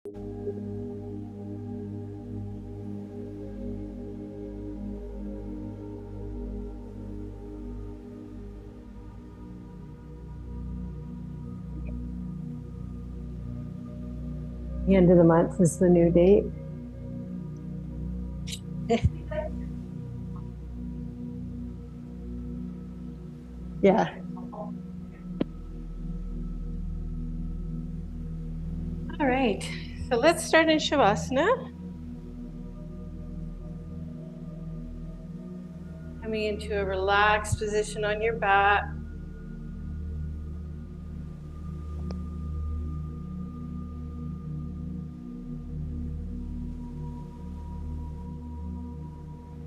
The end of the month is the new date. Yeah. All right, so let's start in Shavasana. Coming into a relaxed position on your back.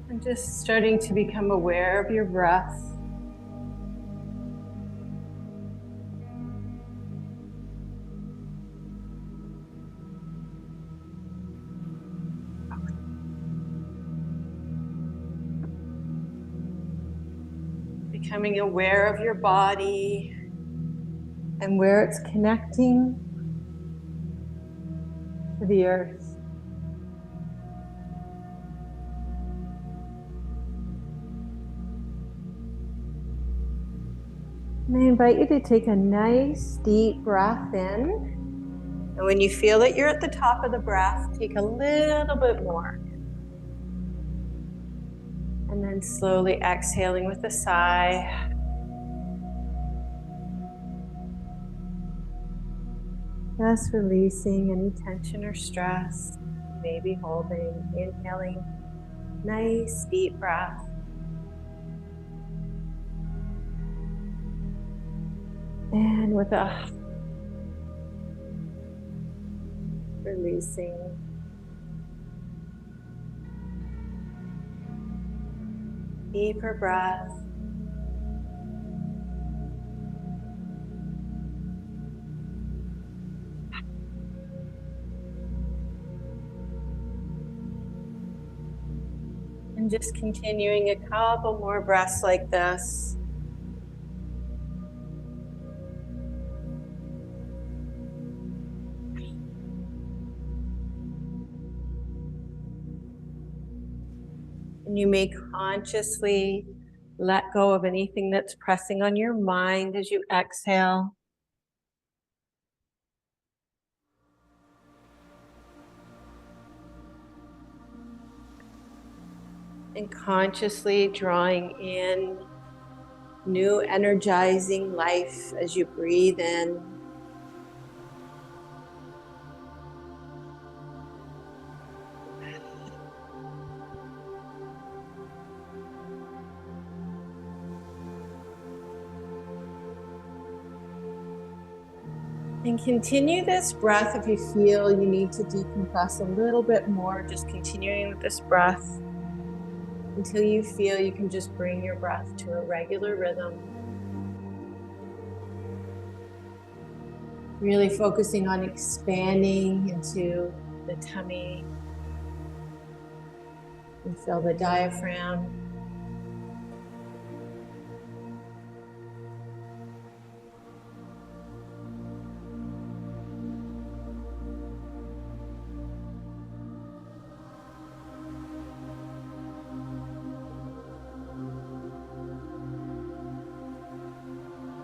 And just starting to become aware of your breath. Becoming aware of your body and where it's connecting to the earth. And I invite you to take a nice deep breath in. And when you feel that you're at the top of the breath, take a little bit more. And then slowly exhaling with a sigh. Just releasing any tension or stress you may be holding. Inhaling, nice deep breath. And with a releasing. Deeper breath. And just continuing a couple more breaths like this. And you may consciously let go of anything that's pressing on your mind as you exhale. And consciously drawing in new energizing life as you breathe in. And continue this breath if you feel you need to decompress a little bit more, just continuing with this breath until you feel you can just bring your breath to a regular rhythm. Really focusing on expanding into the tummy. And feel the diaphragm.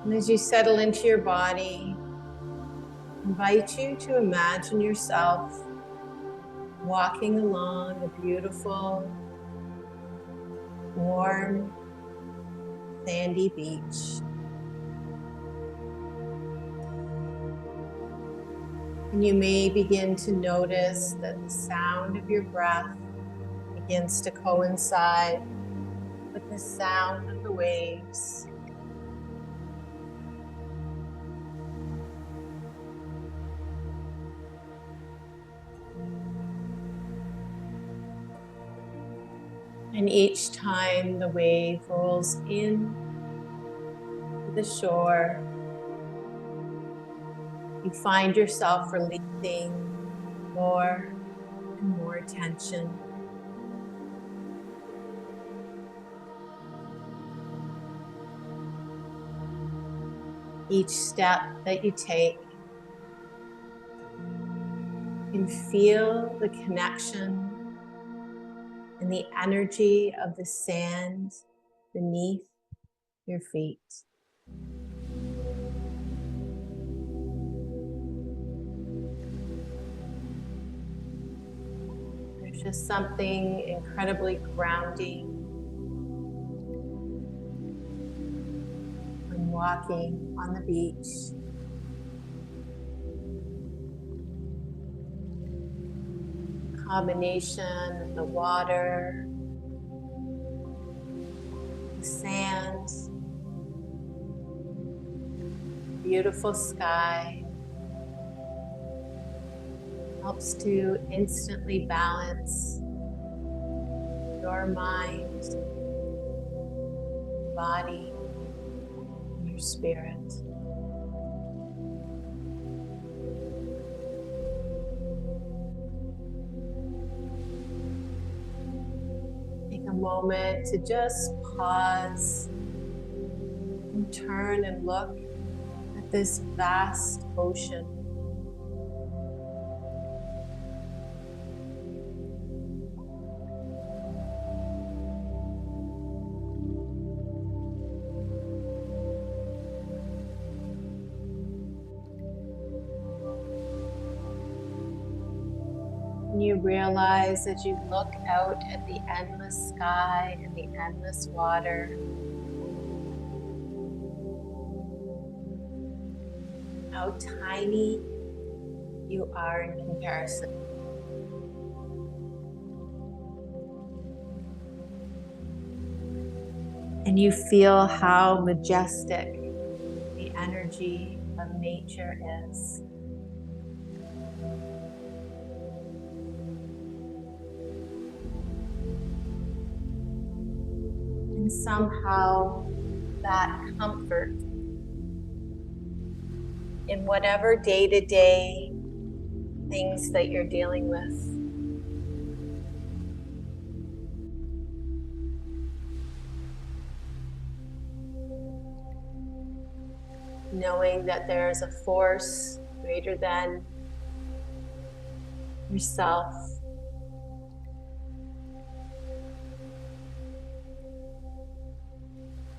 And as you settle into your body, I invite you to imagine yourself walking along a beautiful, warm, sandy beach. And you may begin to notice that the sound of your breath begins to coincide with the sound of the waves. And each time the wave rolls in to the shore, you find yourself releasing more and more tension. Each step that you take You can feel the connection and the energy of the sand beneath your feet. There's just something incredibly grounding when walking on the beach. Combination of the water, the sand, beautiful sky helps to instantly balance your mind, body, and your spirit. Take a moment to just pause and turn and look at this vast ocean. And you realize as you look out at the endless sky and the endless water, how tiny you are in comparison. And you feel how majestic the energy of nature is. And somehow that comfort in whatever day-to-day things that you're dealing with. Knowing that there is a force greater than yourself.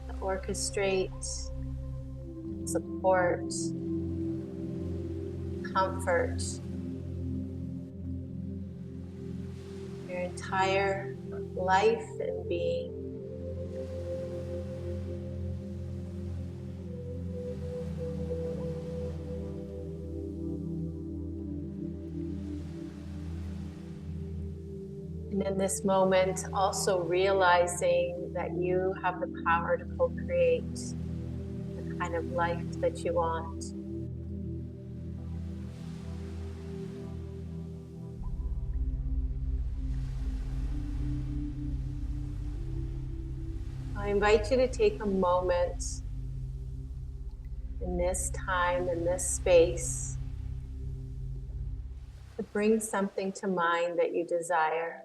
To orchestrate, support, comfort your entire life and being. And in this moment, also realizing that you have the power to co-create the kind of life that you want. I invite you to take a moment in this time, in this space, to bring something to mind that you desire.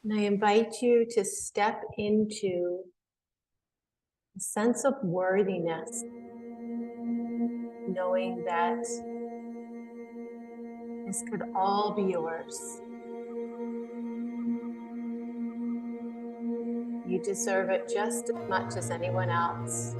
And I invite you to step into a sense of worthiness, knowing that this could all be yours. You deserve it just as much as anyone else.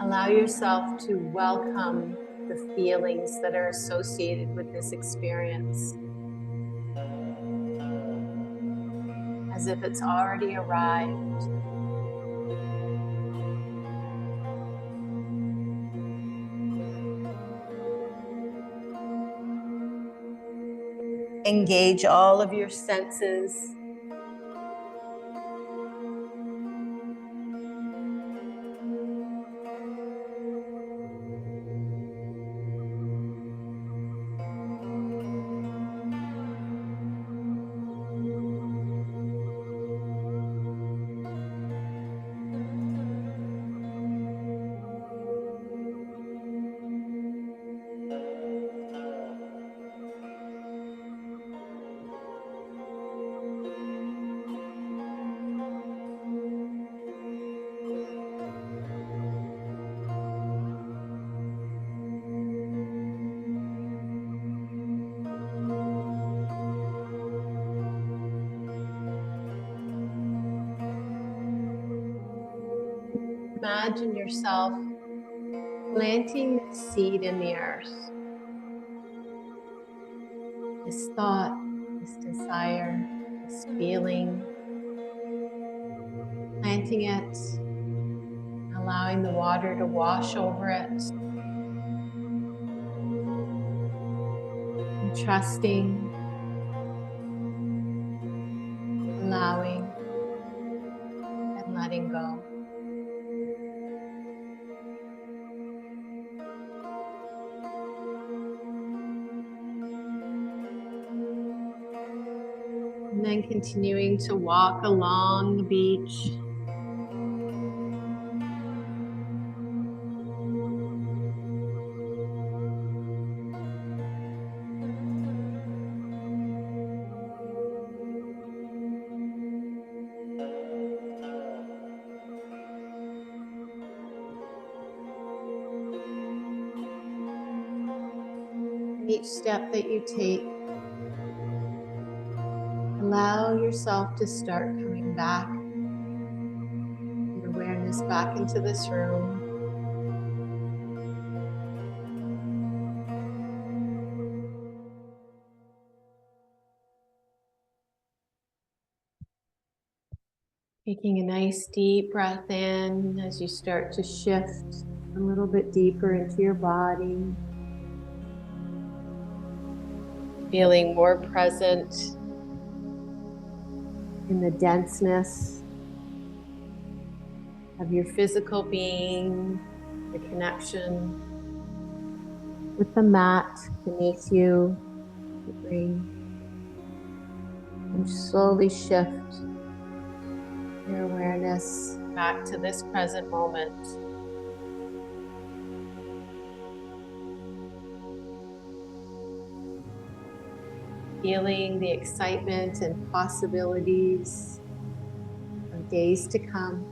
Allow yourself to welcome the feelings that are associated with this experience, as if it's already arrived. Engage all of your senses. Imagine yourself planting this seed in the earth. This thought, this desire, this feeling. Planting it, allowing the water to wash over it. And trusting, allowing, and letting go. And then continuing to walk along the beach. And each step that you take, allow yourself to start coming back, your awareness back into this room. Taking a nice deep breath in as you start to shift a little bit deeper into your body. Feeling more present in the denseness of your physical being, the connection with the mat beneath you, and slowly shift your awareness back to this present moment. Feeling the excitement and possibilities of days to come.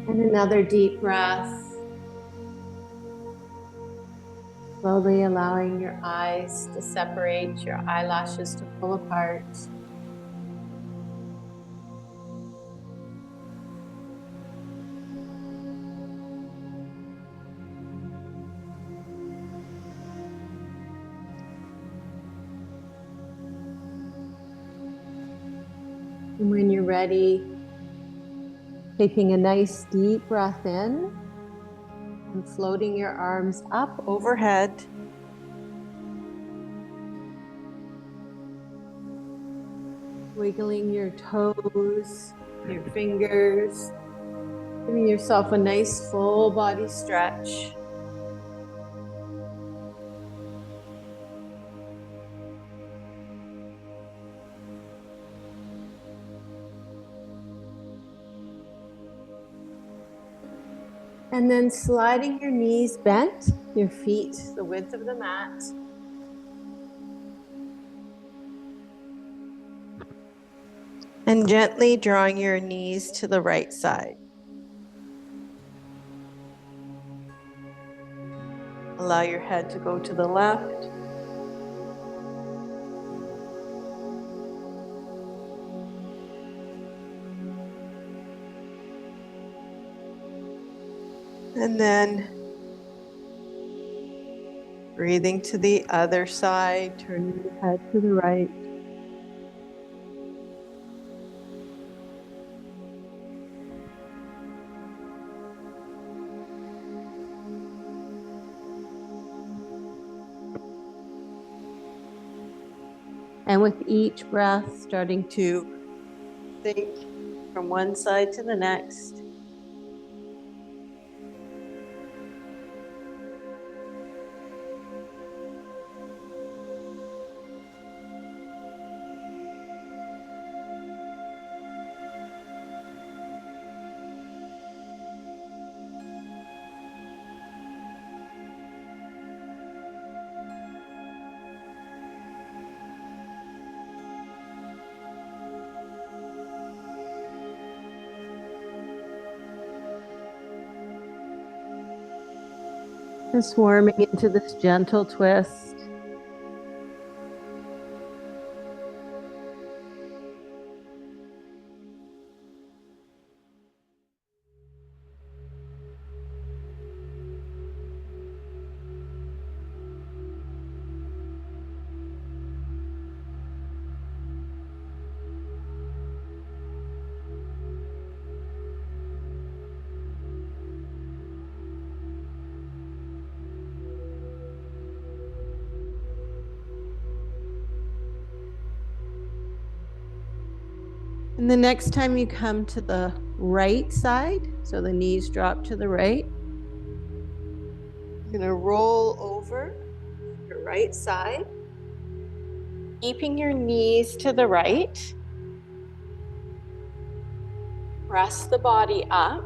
And another deep breath. Slowly allowing your eyes to separate, your eyelashes to pull apart. And when you're ready, taking a nice deep breath in and floating your arms up overhead. Wiggling your toes, your fingers, giving yourself a nice full body stretch. And then sliding your knees bent, your feet the width of the mat. And gently drawing your knees to the right side. Allow your head to go to the left. And then breathing to the other side, turning the head to the right. And with each breath, starting to sink from one side to the next. Just warming into this gentle twist. And the next time you come to the right side, so the knees drop to the right, you're going to roll over your right side, keeping your knees to the right. Press the body up,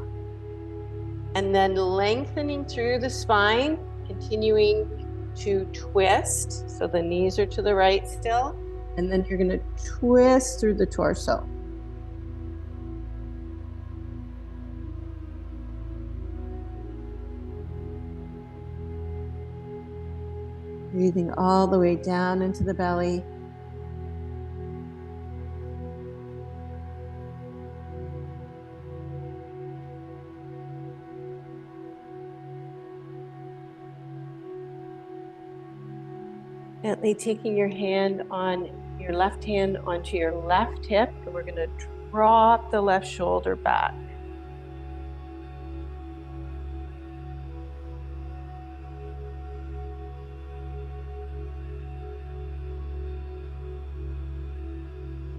and then lengthening through the spine, continuing to twist. So the knees are to the right still, and then you're going to twist through the torso. Breathing all the way down into the belly. Gently taking your hand on your left hand onto your left hip, and we're going to drop the left shoulder back.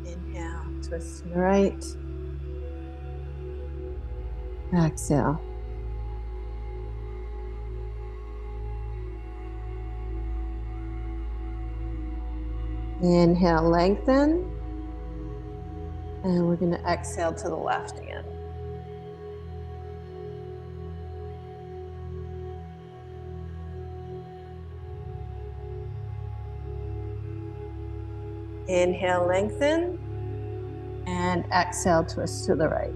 Inhale, twist to the right. Exhale. Inhale, lengthen. And we're going to exhale to the left again. Inhale, lengthen. And exhale, twist to the right.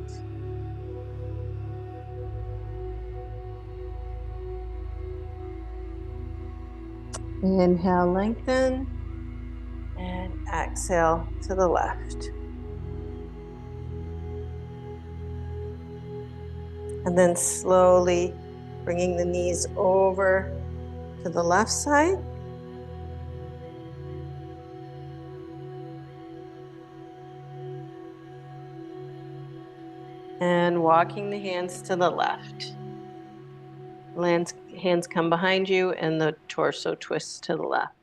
Inhale, lengthen. And exhale to the left. And then slowly bringing the knees over to the left side. And walking the hands to the left. Hands come behind you and the torso twists to the left.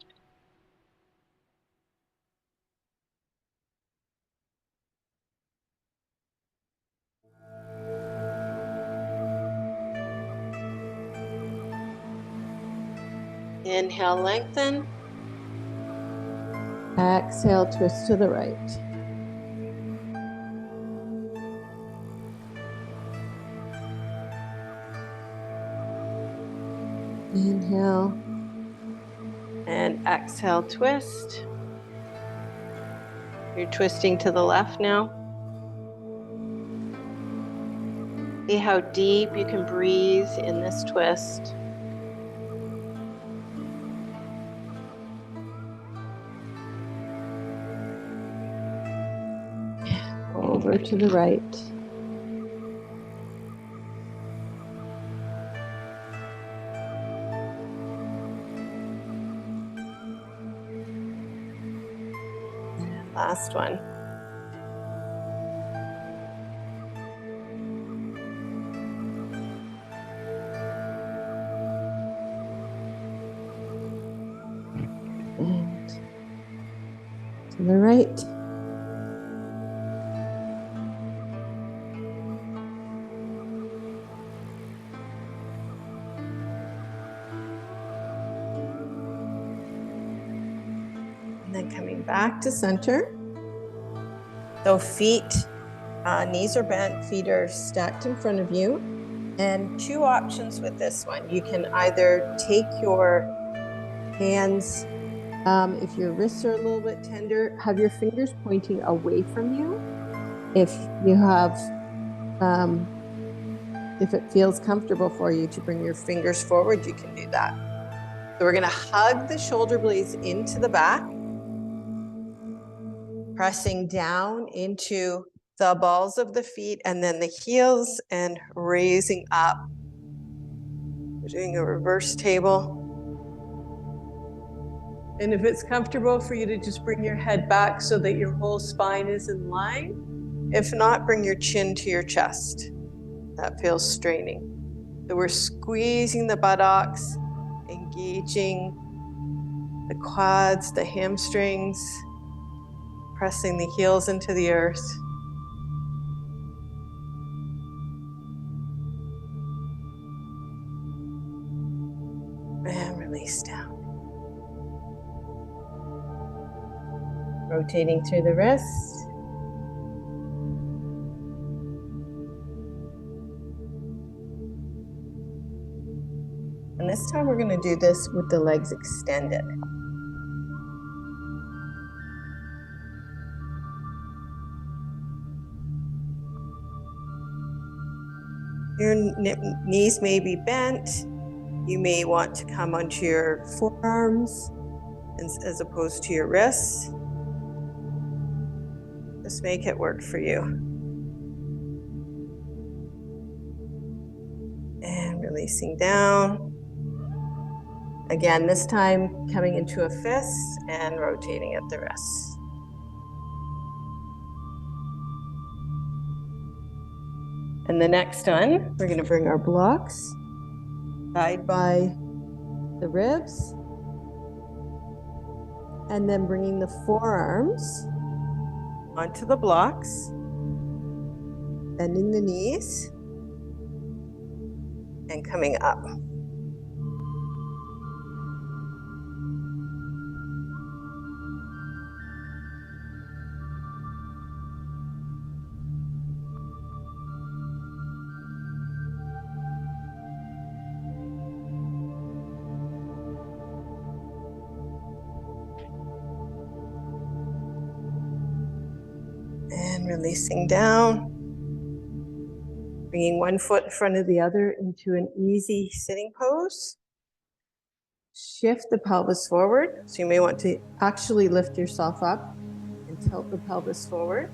Inhale, lengthen. Exhale, twist to the right. Inhale. And exhale, twist. You're twisting to the left now. See how deep you can breathe in this twist. Over to the right. And last one. And the right. And then coming back to center. So feet, knees are bent, feet are stacked in front of you. And two options with this one. You can either take your hands, if your wrists are a little bit tender, have your fingers pointing away from you. If you have, if it feels comfortable for you to bring your fingers forward, you can do that. So we're gonna hug the shoulder blades into the back, pressing down into the balls of the feet and then the heels and raising up. We're doing a reverse table. And if it's comfortable for you to just bring your head back so that your whole spine is in line. If not, bring your chin to your chest. That feels straining. So we're squeezing the buttocks, engaging the quads, the hamstrings, pressing the heels into the earth. And release down. Rotating through the wrists. And this time we're going to do this with the legs extended. Your knees may be bent. You may want to come onto your forearms as opposed to your wrists. Just make it work for you. And releasing down. Again, this time coming into a fist and rotating at the wrists. And the next one, we're going to bring our blocks side by the ribs. And then bringing the forearms onto the blocks, bending the knees, and coming up. And releasing down. Bringing one foot in front of the other into an easy sitting pose. Shift the pelvis forward. So you may want to actually lift yourself up and tilt the pelvis forward.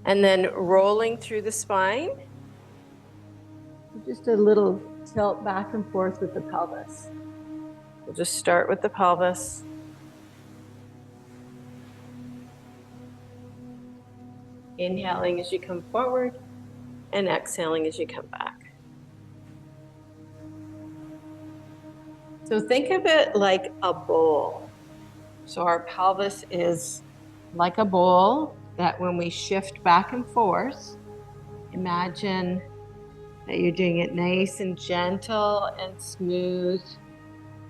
And then rolling through the spine. Just a little tilt back and forth with the pelvis. We'll just start with the pelvis. Inhaling as you come forward and exhaling as you come back. So think of it like a bowl. So our pelvis is like a bowl that when we shift back and forth, imagine that you're doing it nice and gentle and smooth.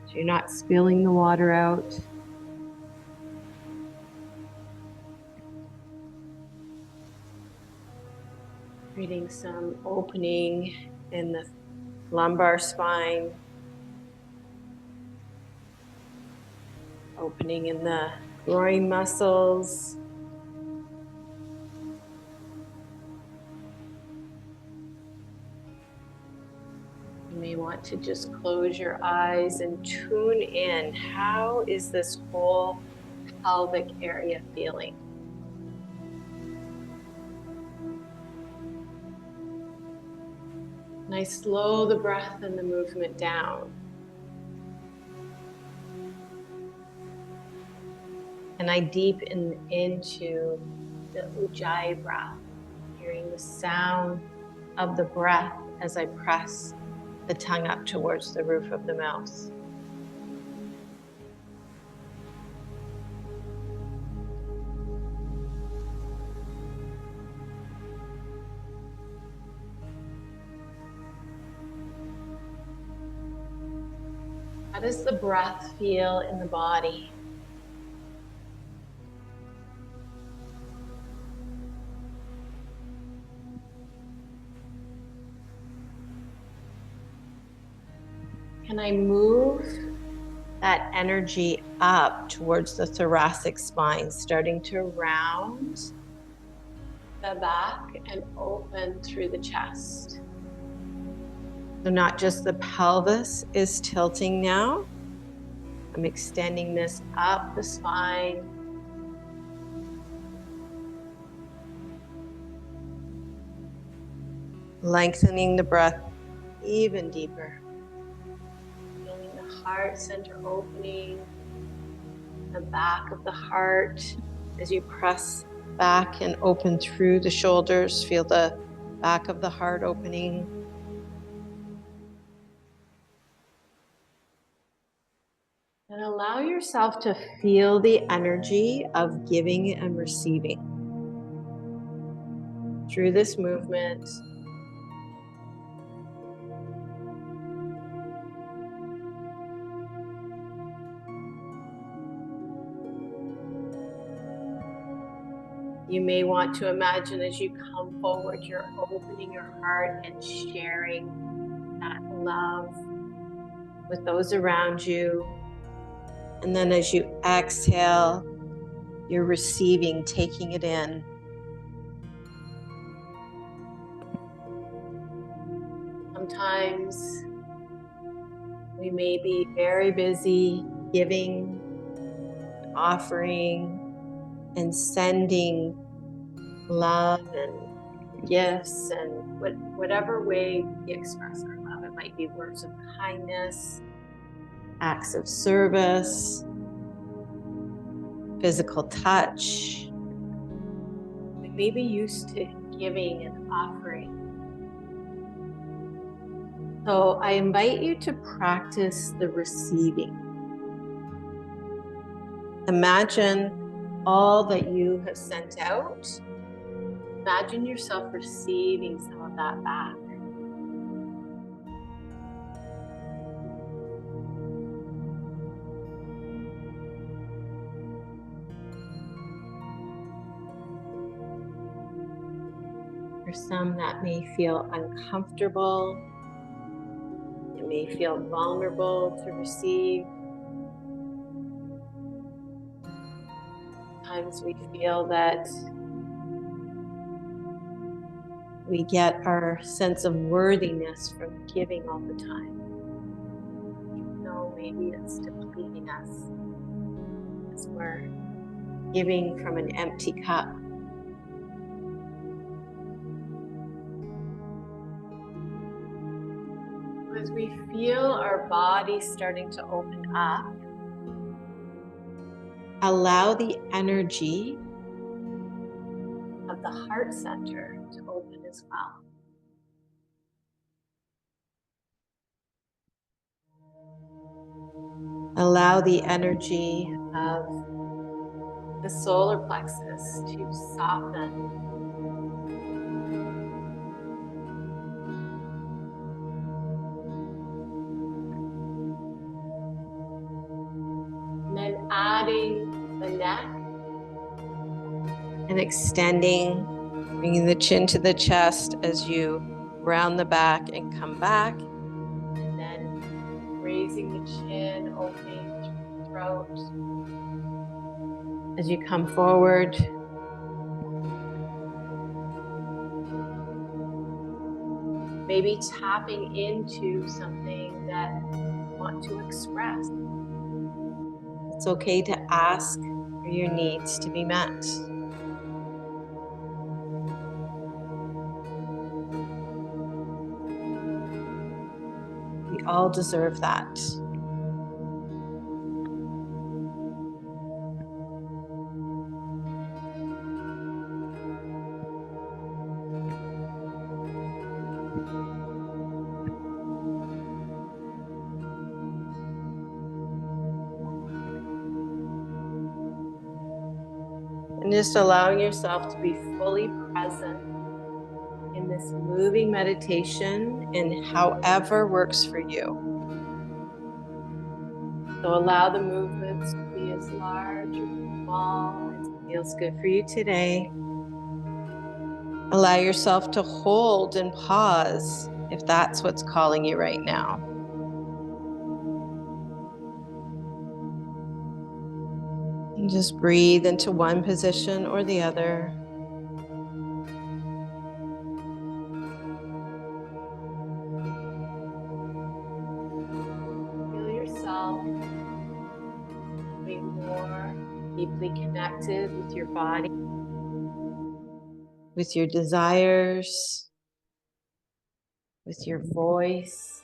So you're not spilling the water out. Creating some opening in the lumbar spine, opening in the groin muscles. You may want to just close your eyes and tune in. How is this whole pelvic area feeling? And I slow the breath and the movement down. And I deepen into the Ujjayi breath, hearing the sound of the breath as I press the tongue up towards the roof of the mouth. How does the breath feel in the body? Can I move that energy up towards the thoracic spine, starting to round the back and open through the chest? So not just the pelvis is tilting now. I'm extending this up the spine. Lengthening the breath even deeper. Feeling the heart center opening, the back of the heart as you press back and open through the shoulders. Feel the back of the heart opening. And allow yourself to feel the energy of giving and receiving through this movement. You may want to imagine as you come forward, you're opening your heart and sharing that love with those around you. And then as you exhale, you're receiving, taking it in. Sometimes we may be very busy giving, offering, and sending love and gifts and whatever way we express our love. It might be words of kindness, acts of service, physical touch. We may be used to giving and offering. So I invite you to practice the receiving. Imagine all that you have sent out. Imagine yourself receiving some of that back. For some, that may feel uncomfortable. It may feel vulnerable to receive. Sometimes we feel that we get our sense of worthiness from giving all the time. Even though maybe it's depleting us as we're giving from an empty cup. As we feel our body starting to open up, allow the energy of the heart center to open as well. Allow the energy of the solar plexus to soften. And then adding the neck and extending, bringing the chin to the chest as you round the back and come back. And then raising the chin, opening through the throat. As you come forward, maybe tapping into something that you want to express. It's okay to ask for your needs to be met. We all deserve that. And just allowing yourself to be fully present in this moving meditation in however works for you. So allow the movements to be as large or small as feels good for you today. Allow yourself to hold and pause if that's what's calling you right now. And just breathe into one position or the other. Feel yourself being more deeply connected with your body, with your desires, with your voice.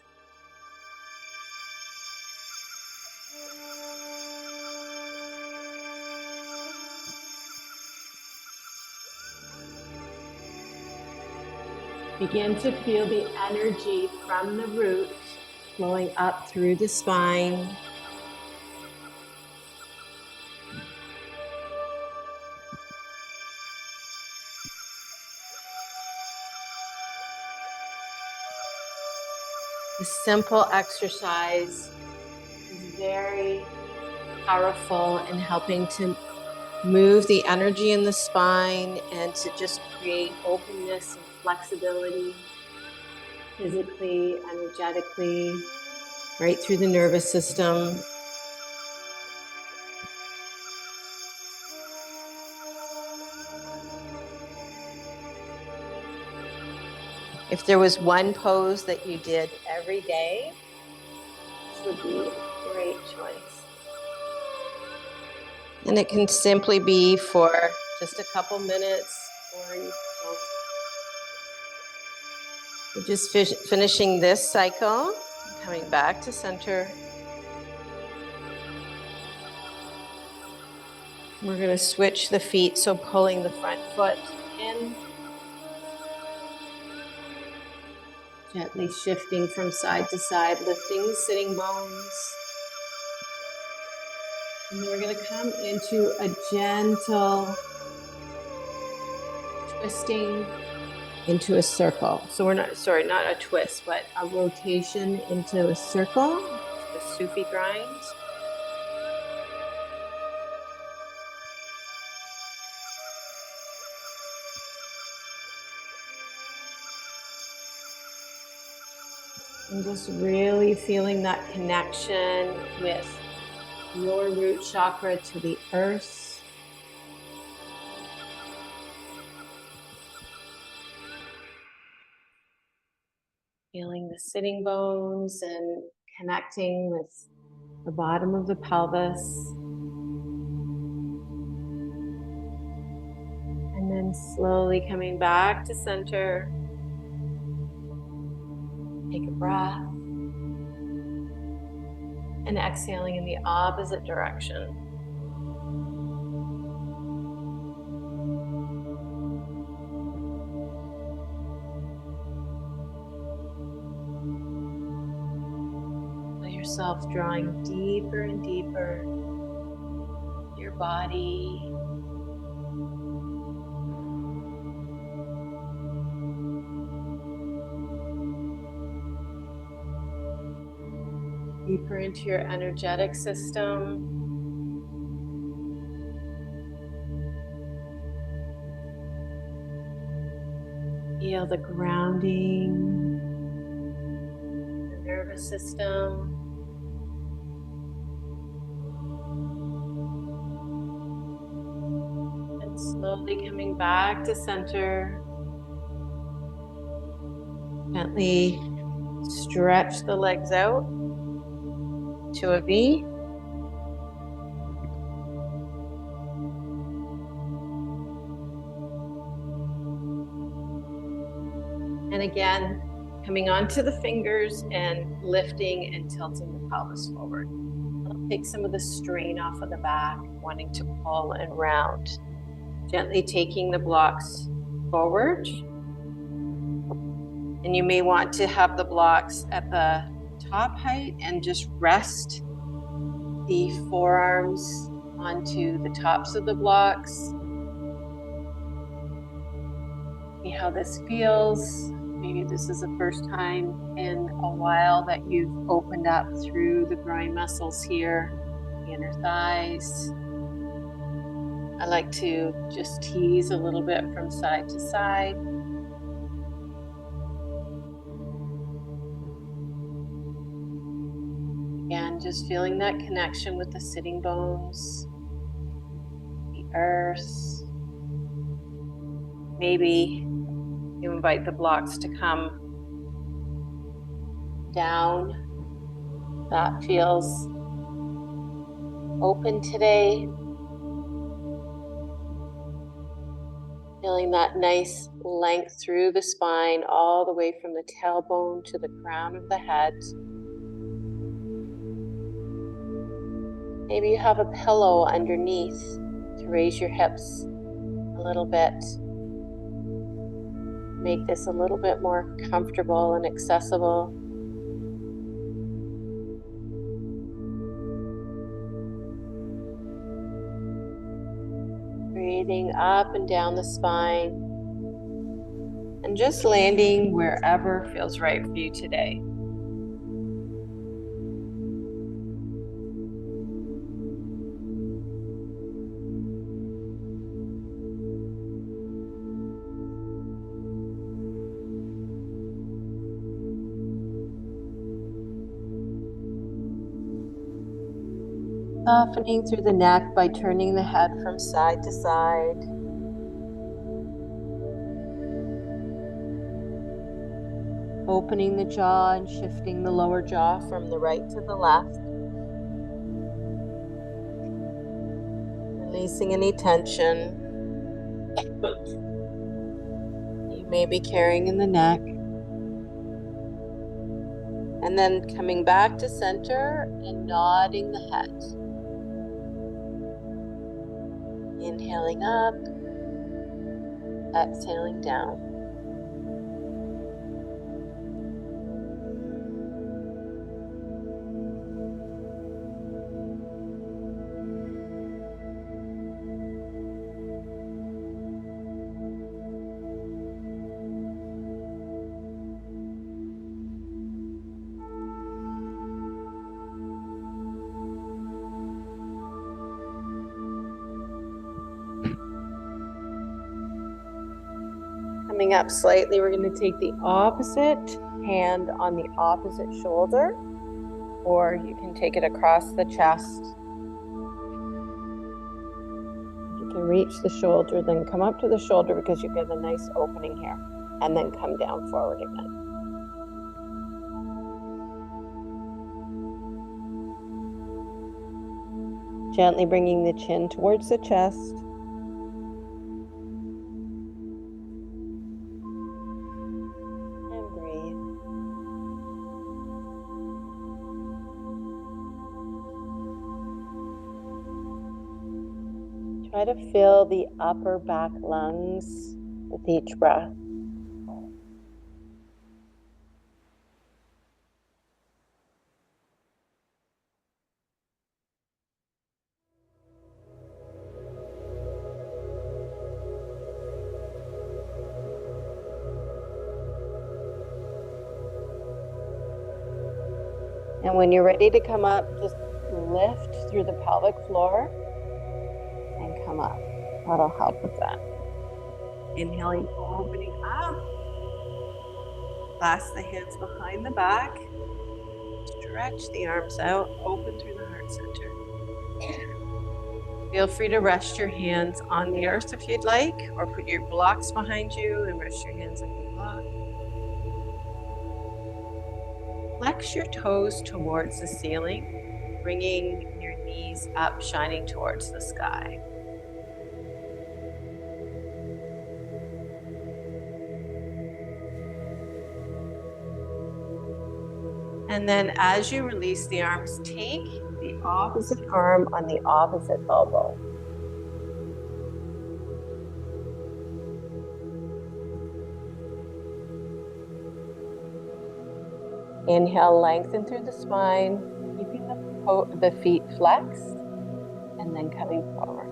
Begin to feel the energy from the root flowing up through the spine. This simple exercise is very powerful in helping to move the energy in the spine and to just create openness and flexibility physically, energetically, right through the nervous system. If there was one pose that you did every day, this would be a great choice. And it can simply be for just a couple minutes, or we're just finishing this cycle, coming back to center. We're going to switch the feet, so pulling the front foot in, gently shifting from side to side, lifting the sitting bones. And then we're going to come into a gentle twisting into a circle. So we're not a twist, but a rotation into a circle, the Sufi grind. And just really feeling that connection with your root chakra to the earth. Feeling the sitting bones and connecting with the bottom of the pelvis. And then slowly coming back to center. Take a breath. And exhaling in the opposite direction. Feel yourself drawing deeper and deeper into your body. Deeper into your energetic system. Feel the grounding, the nervous system. And slowly coming back to center. Gently stretch the legs out to a V. And again, coming onto the fingers and lifting and tilting the pelvis forward. It'll take some of the strain off of the back, wanting to pull and round. Gently taking the blocks forward. And you may want to have the blocks at the top height and just rest the forearms onto the tops of the blocks. See how this feels. Maybe this is the first time in a while that you've opened up through the groin muscles here, the inner thighs. I like to just tease a little bit from side to side. Again, just feeling that connection with the sitting bones, the earth. Maybe you invite the blocks to come down. That feels open today. Feeling that nice length through the spine, all the way from the tailbone to the crown of the head. Maybe you have a pillow underneath to raise your hips a little bit. Make this a little bit more comfortable and accessible. Breathing up and down the spine and just landing wherever feels right for you today. Softening through the neck by turning the head from side to side. Opening the jaw and shifting the lower jaw from the right to the left. Releasing any tension you may be carrying in the neck. And then coming back to center and nodding the head. Inhaling up, exhaling down. Coming up slightly, we're going to take the opposite hand on the opposite shoulder, or you can take it across the chest. You can reach the shoulder, then come up to the shoulder because you get a nice opening here, and then come down forward again. Gently bringing the chin towards the chest. Try to fill the upper back lungs with each breath. And when you're ready to come up, just lift through the pelvic floor and come up. That'll help with that. Inhaling, opening up. Clasp the hands behind the back. Stretch the arms out, open through the heart center. Feel free to rest your hands on the earth if you'd like, or put your blocks behind you and rest your hands on the block. Flex your toes towards the ceiling, bringing your knees up, shining towards the sky. And then as you release the arms, take the opposite arm on the opposite elbow. Inhale, lengthen through the spine, keeping the feet flexed, and then coming forward.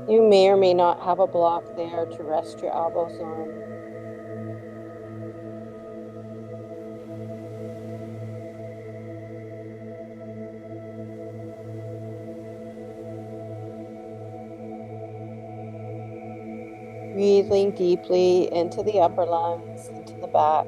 You may or may not have a block there to rest your elbows on. Breathing deeply into the upper lungs, into the back.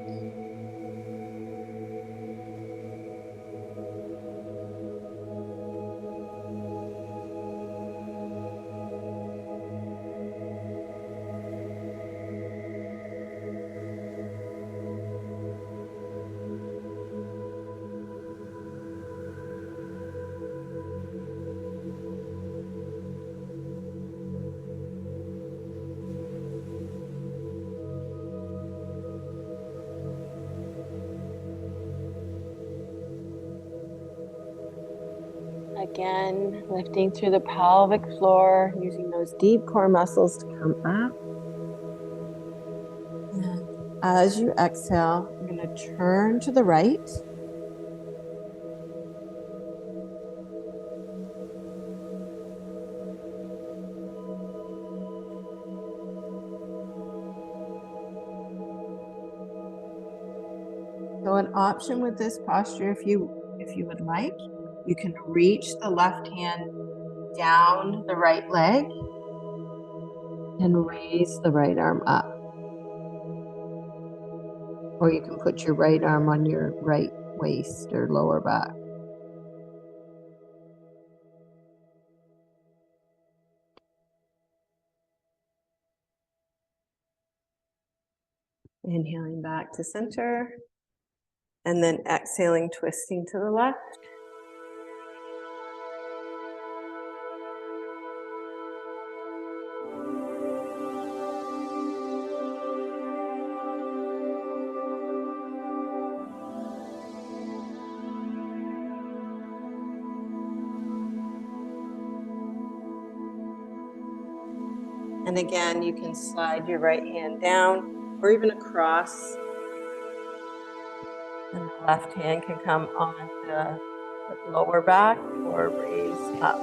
Again, lifting through the pelvic floor, using those deep core muscles to come up. And as you exhale, you're going to turn to the right. So an option with this posture, if you would like, you can reach the left hand down the right leg and raise the right arm up. Or you can put your right arm on your right waist or lower back. Inhaling back to center. And then exhaling, twisting to the left. And again, you can slide your right hand down or even across. And the left hand can come on the lower back or raise up.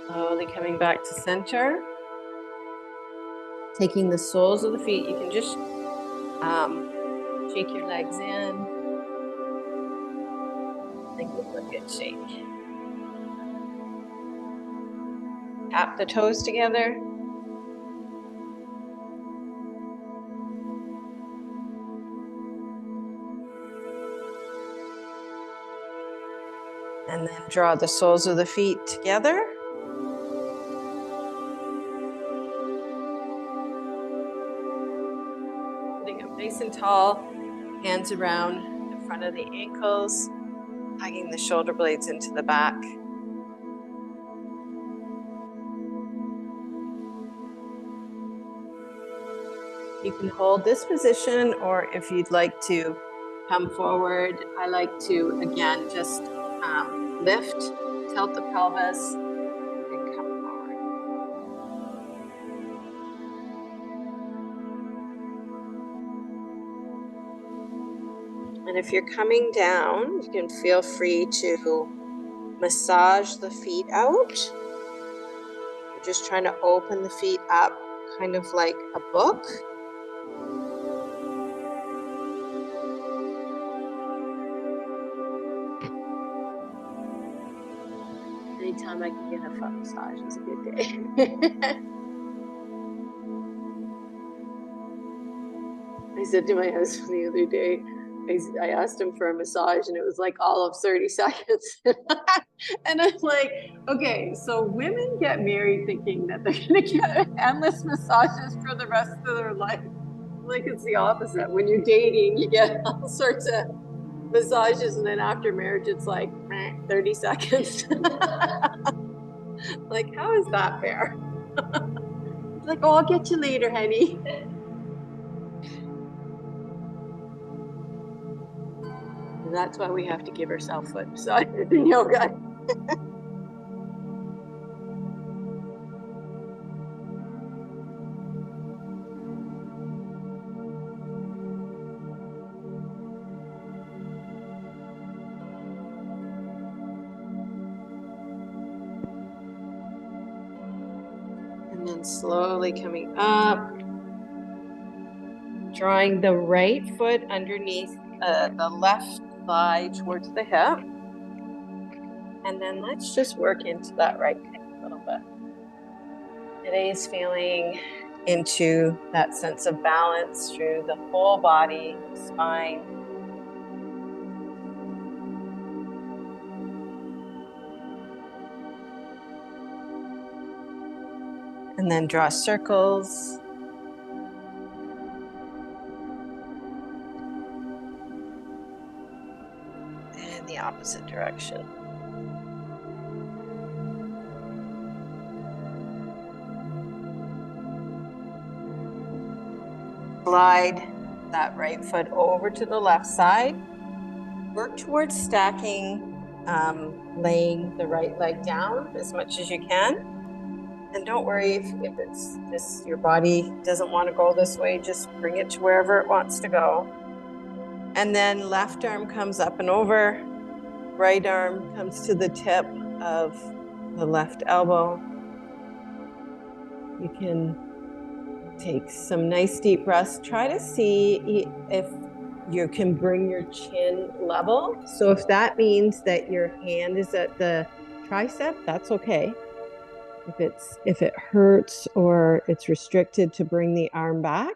Slowly coming back to center. Taking the soles of the feet, you can just shake your legs in. And give a good shake. Tap the toes together. And then draw the soles of the feet together. Sitting up nice and tall, hands around the front of the ankles, hugging the shoulder blades into the back. You can hold this position, or if you'd like to come forward, I like to, again, just lift, tilt the pelvis, and come forward. And if you're coming down, you can feel free to massage the feet out. You're just trying to open the feet up, kind of like a book. Anytime I can get a foot massage is a good day. I said to my husband the other day, I asked him for a massage and it was like all of 30 seconds. And I'm like, okay, so women get married thinking that they're going to get endless massages for the rest of their life. Like it's the opposite. When you're dating, you get all sorts of massages, and then after marriage, it's like 30 seconds. Like, how is that fair? Like, oh, I'll get you later, honey. And that's why we have to give ourselves foot massages in yoga. And slowly coming up, drawing the right foot underneath the left thigh towards the hip. And then let's just work into that right hip a little bit. Today's feeling into that sense of balance through the whole body, spine. And then draw circles. And the opposite direction. Slide that right foot over to the left side. Work towards stacking, laying the right leg down as much as you can. And don't worry if it's this, your body doesn't want to go this way, just bring it to wherever it wants to go. And then left arm comes up and over, right arm comes to the tip of the left elbow. You can take some nice deep breaths. Try to see if you can bring your chin level. So if that means that your hand is at the tricep, that's okay. If it hurts or it's restricted to bring the arm back,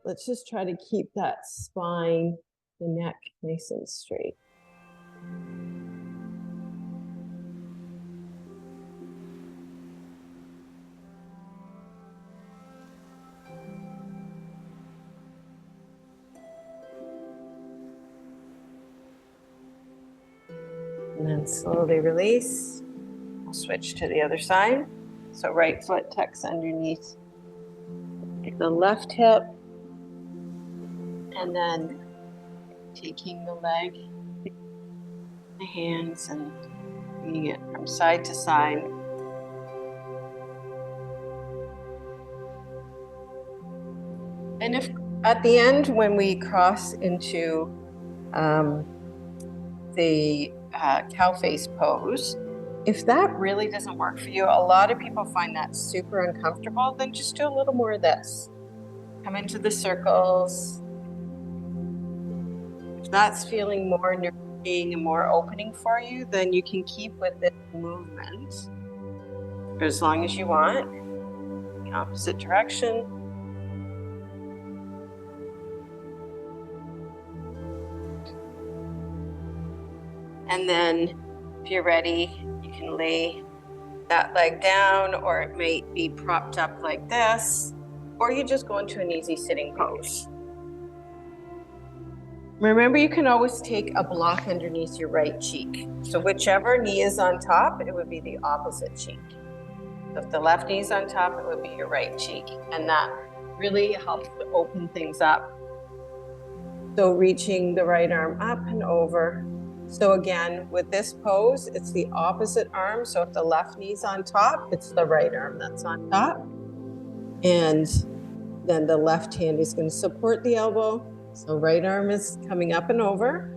let's just try to keep that spine, the neck nice and straight. And then slowly release. We'll switch to the other side. So right foot tucks underneath the left hip. And then taking the leg, the hands, and bringing it from side to side. And if at the end, when we cross into the cow face pose, if that really doesn't work for you, a lot of people find that super uncomfortable, then just do a little more of this. Come into the circles. If that's feeling more nourishing and more opening for you, then you can keep with this movement for as long as you want. The opposite direction. And then if you're ready, you can lay that leg down, or it might be propped up like this, or you just go into an easy sitting pose. Remember, you can always take a block underneath your right cheek. So whichever knee is on top, it would be the opposite cheek. So if the left knee is on top, it would be your right cheek. And that really helps to open things up. So reaching the right arm up and over. So again, with this pose, it's the opposite arm. So if the left knee's on top, it's the right arm that's on top. And then the left hand is going to support the elbow. So right arm is coming up and over.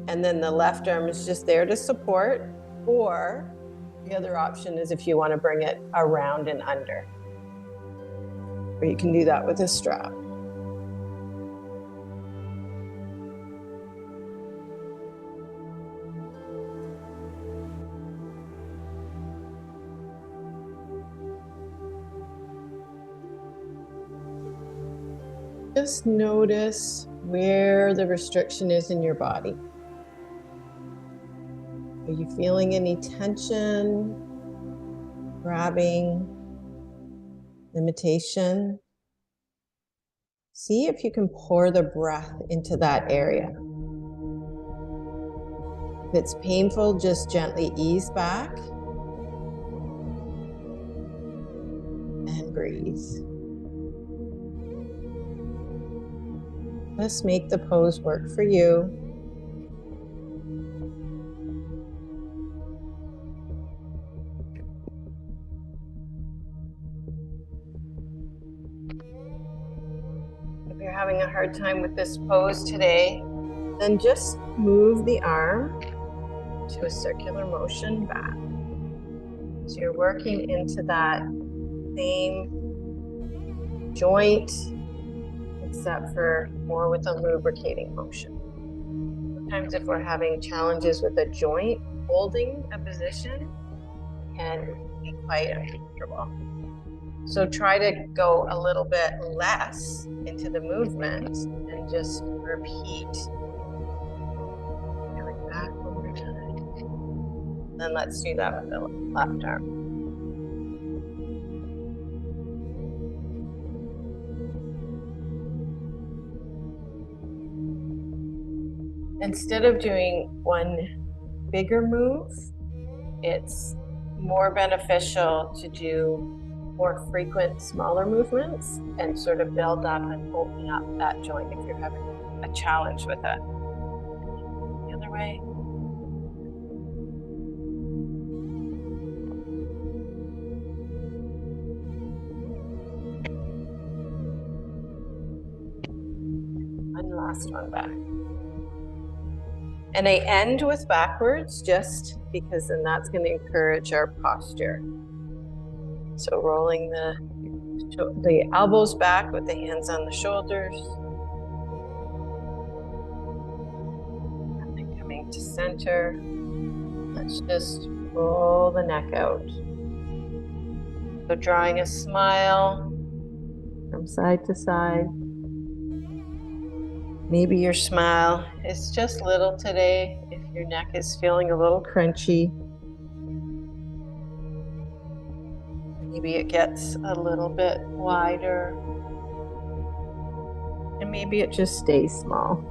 And then the left arm is just there to support. Or the other option is if you want to bring it around and under. Or you can do that with a strap. Just notice where the restriction is in your body. Are you feeling any tension, grabbing, limitation? See if you can pour the breath into that area. If it's painful, just gently ease back and breathe. Just make the pose work for you. If you're having a hard time with this pose today, then just move the arm to a circular motion back. So you're working into that same joint, except for more with a lubricating motion. Sometimes if we're having challenges with a joint, holding a position can be quite uncomfortable. So try to go a little bit less into the movement and just repeat. Going back one more time. Then let's do that with the left arm. Instead of doing one bigger move, it's more beneficial to do more frequent, smaller movements and sort of build up and open up that joint if you're having a challenge with it. The other way. One last one back. And I end with backwards just because then that's going to encourage our posture. So rolling the elbows back with the hands on the shoulders. And then coming to center. Let's just roll the neck out. So drawing a smile from side to side. Maybe your smile is just little today if your neck is feeling a little crunchy. Maybe it gets a little bit wider. And maybe it just stays small.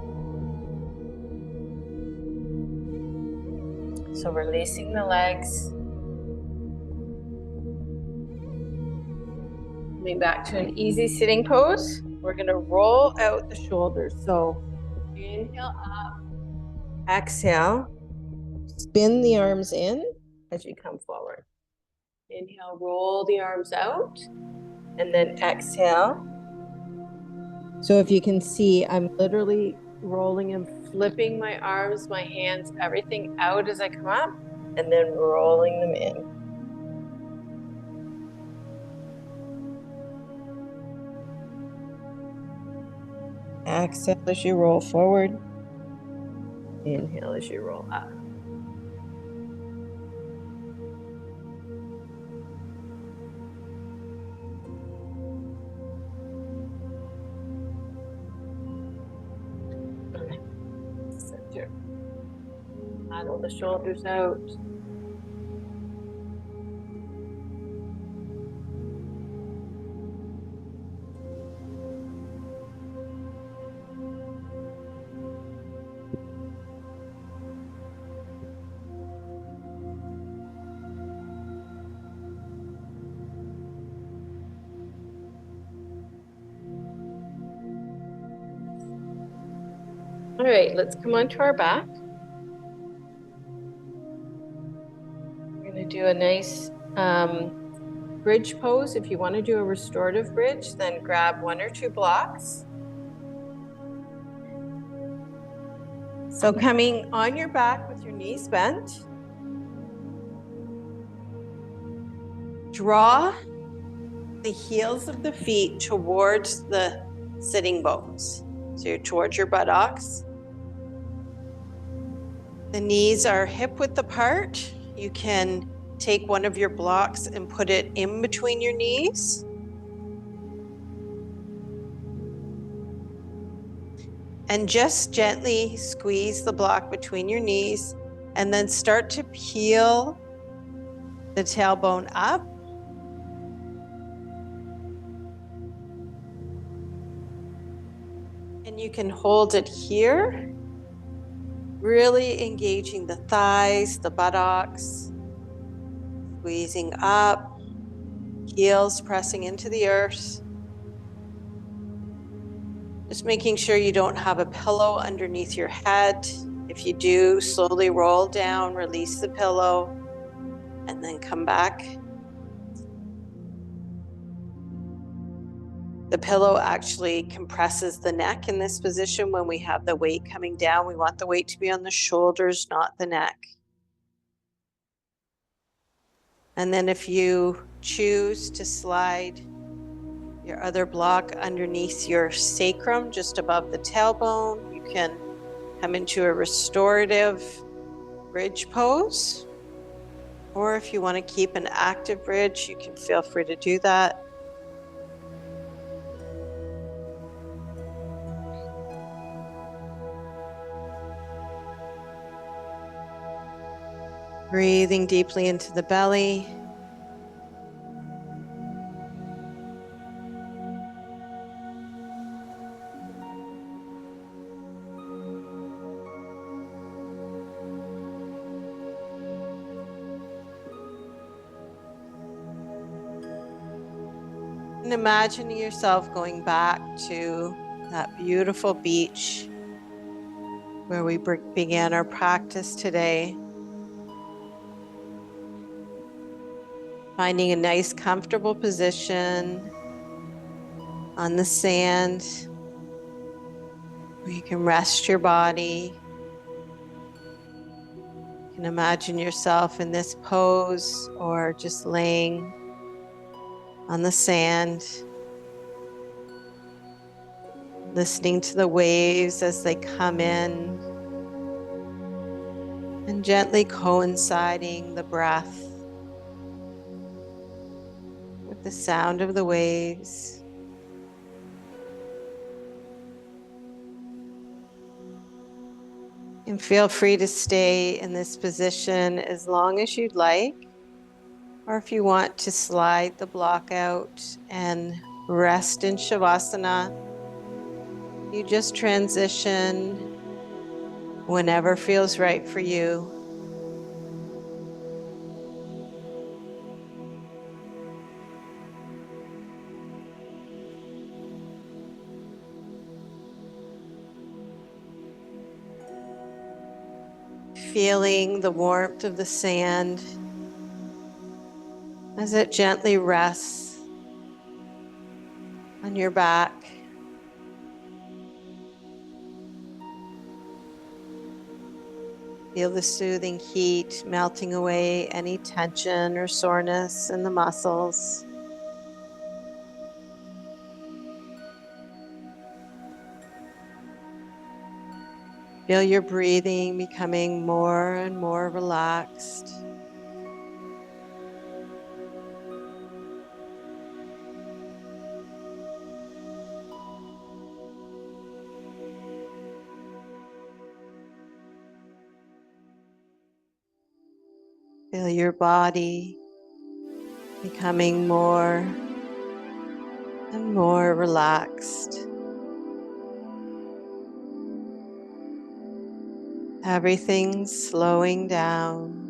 So releasing the legs. Coming back to an easy sitting pose. We're going to roll out the shoulders. So inhale up, exhale, spin the arms in as you come forward. Inhale, roll the arms out, and then exhale. So if you can see, I'm literally rolling and flipping my arms, my hands, everything out as I come up, and then rolling them in. Exhale as you roll forward. Inhale as you roll up. Center. Paddle the shoulders out. All right, let's come onto our back. We're going to do a nice bridge pose. If you want to do a restorative bridge, then grab 1 or 2 blocks. So coming on your back with your knees bent. Draw the heels of the feet towards the sitting bones. So you're towards your buttocks. The knees are hip width apart. You can take one of your blocks and put it in between your knees. And just gently squeeze the block between your knees and then start to peel the tailbone up. And you can hold it here, really engaging the thighs, the buttocks, squeezing up, heels pressing into the earth. Just making sure you don't have a pillow underneath your head. If you do, slowly roll down, release the pillow, and then come back. The pillow actually compresses the neck in this position when we have the weight coming down. We want the weight to be on the shoulders, not the neck. And then if you choose to slide your other block underneath your sacrum, just above the tailbone, you can come into a restorative bridge pose. Or if you want to keep an active bridge, you can feel free to do that. Breathing deeply into the belly. And imagining yourself going back to that beautiful beach where we began our practice today. Finding a nice, comfortable position on the sand where you can rest your body. You can imagine yourself in this pose or just laying on the sand, listening to the waves as they come in and gently coinciding the breath with the sound of the waves. And feel free to stay in this position as long as you'd like, or if you want to slide the block out and rest in Shavasana, you just transition whenever feels right for you. Feeling the warmth of the sand as it gently rests on your back. Feel the soothing heat melting away any tension or soreness in the muscles. Feel your breathing becoming more and more relaxed. Feel your body becoming more and more relaxed. Everything's slowing down.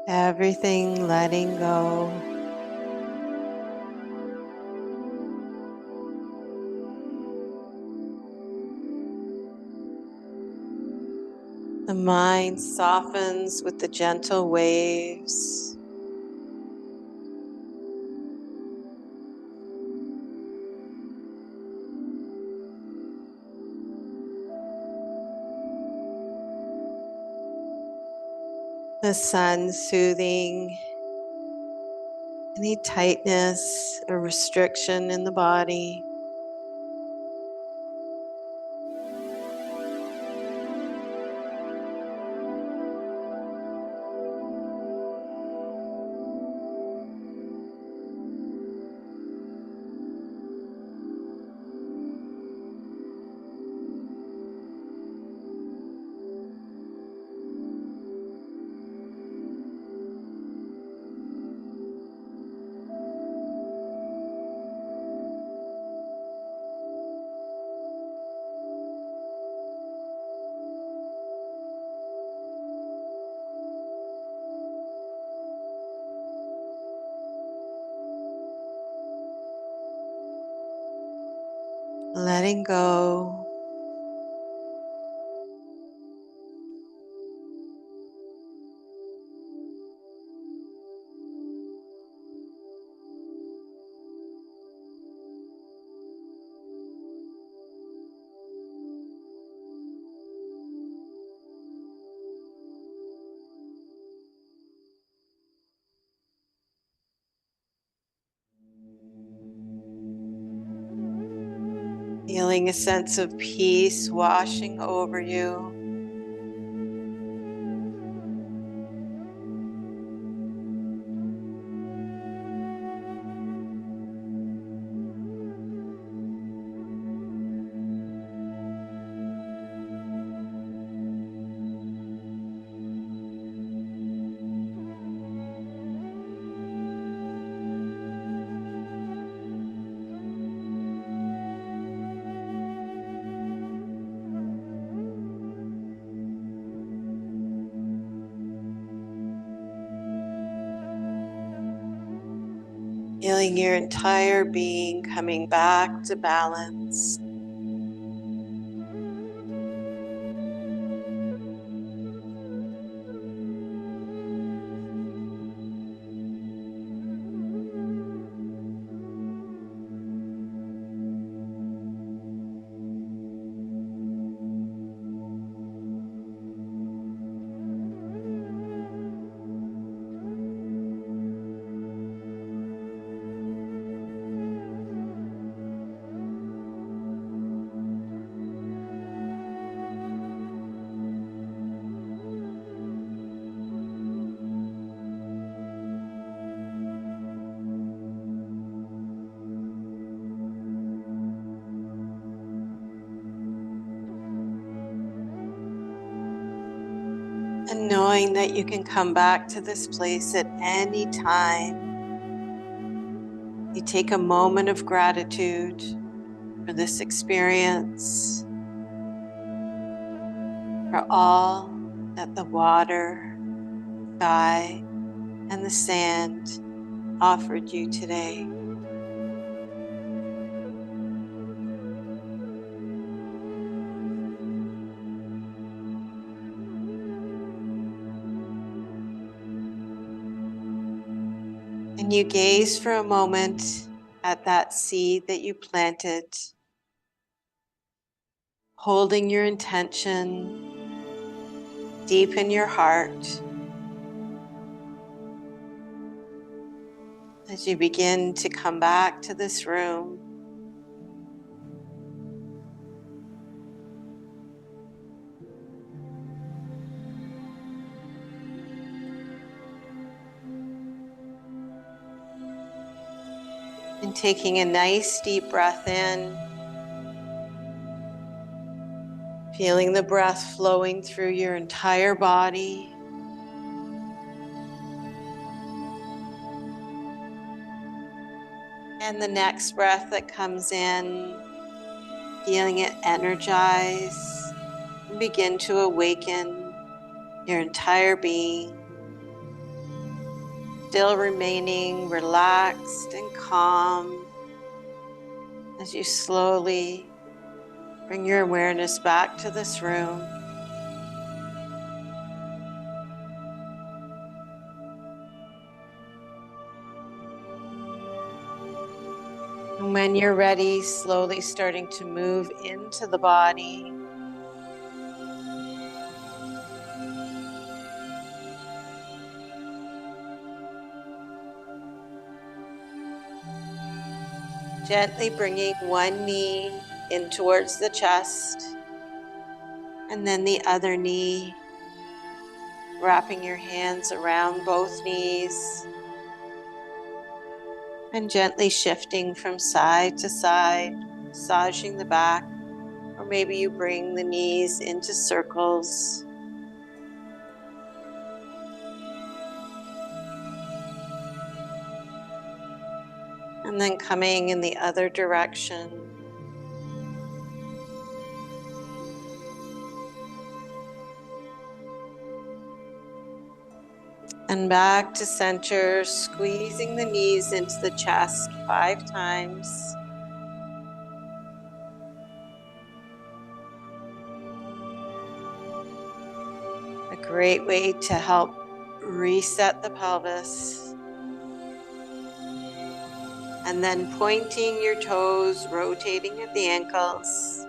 Everything letting go. The mind softens with the gentle waves. The sun soothing any tightness or restriction in the body. letting go. Feeling a sense of peace washing over you. Feeling your entire being coming back to balance. And knowing that you can come back to this place at any time. You take a moment of gratitude for this experience, for all that the water, sky, and the sand offered you today. And you gaze for a moment at that seed that you planted, holding your intention deep in your heart as you begin to come back to this room. And taking a nice deep breath in, feeling the breath flowing through your entire body. And the next breath that comes in, feeling it energize and begin to awaken your entire being, still remaining relaxed and calm as you slowly bring your awareness back to this room. And when you're ready, slowly starting to move into the body. Gently bringing one knee in towards the chest, and then the other knee, wrapping your hands around both knees, and gently shifting from side to side, massaging the back, or maybe you bring the knees into circles. And then coming in the other direction. And back to center, squeezing the knees into the chest 5 times. A great way to help reset the pelvis. And then pointing your toes, rotating at the ankles.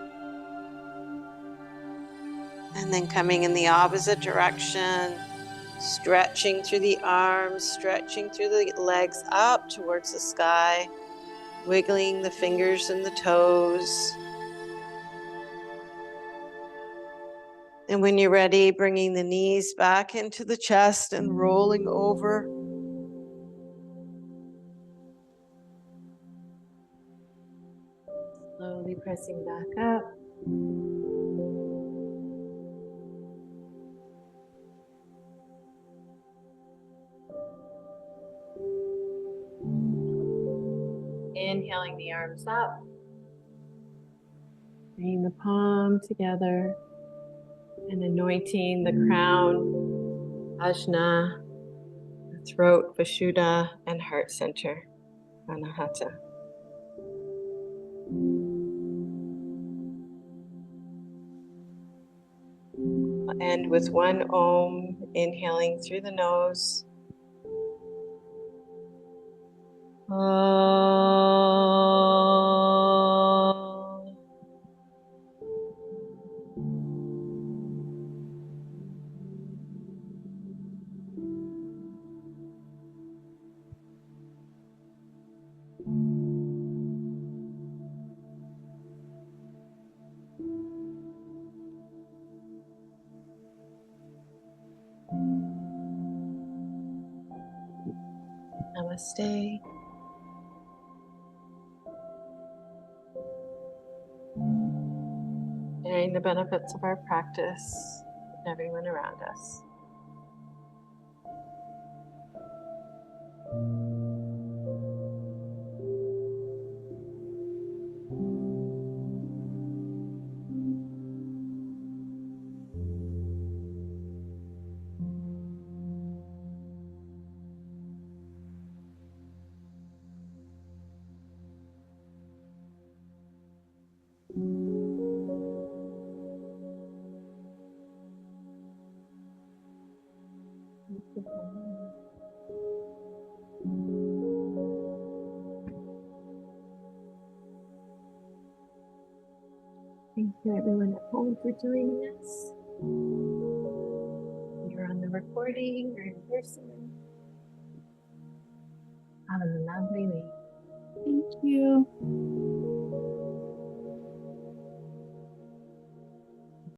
And then coming in the opposite direction, stretching through the arms, stretching through the legs up towards the sky, wiggling the fingers and the toes. And when you're ready, bringing the knees back into the chest and rolling over. Slowly pressing back up. Inhaling the arms up. Bringing the palm together and anointing the crown, ajna, the throat, vishuddha, and heart center, anahata. We'll end with one Om, inhaling through the nose. Namaste. Sharing the benefits of our practice with everyone around us. Thank you everyone at home for joining us. You're on the recording or in person. Have a lovely week. Thank you.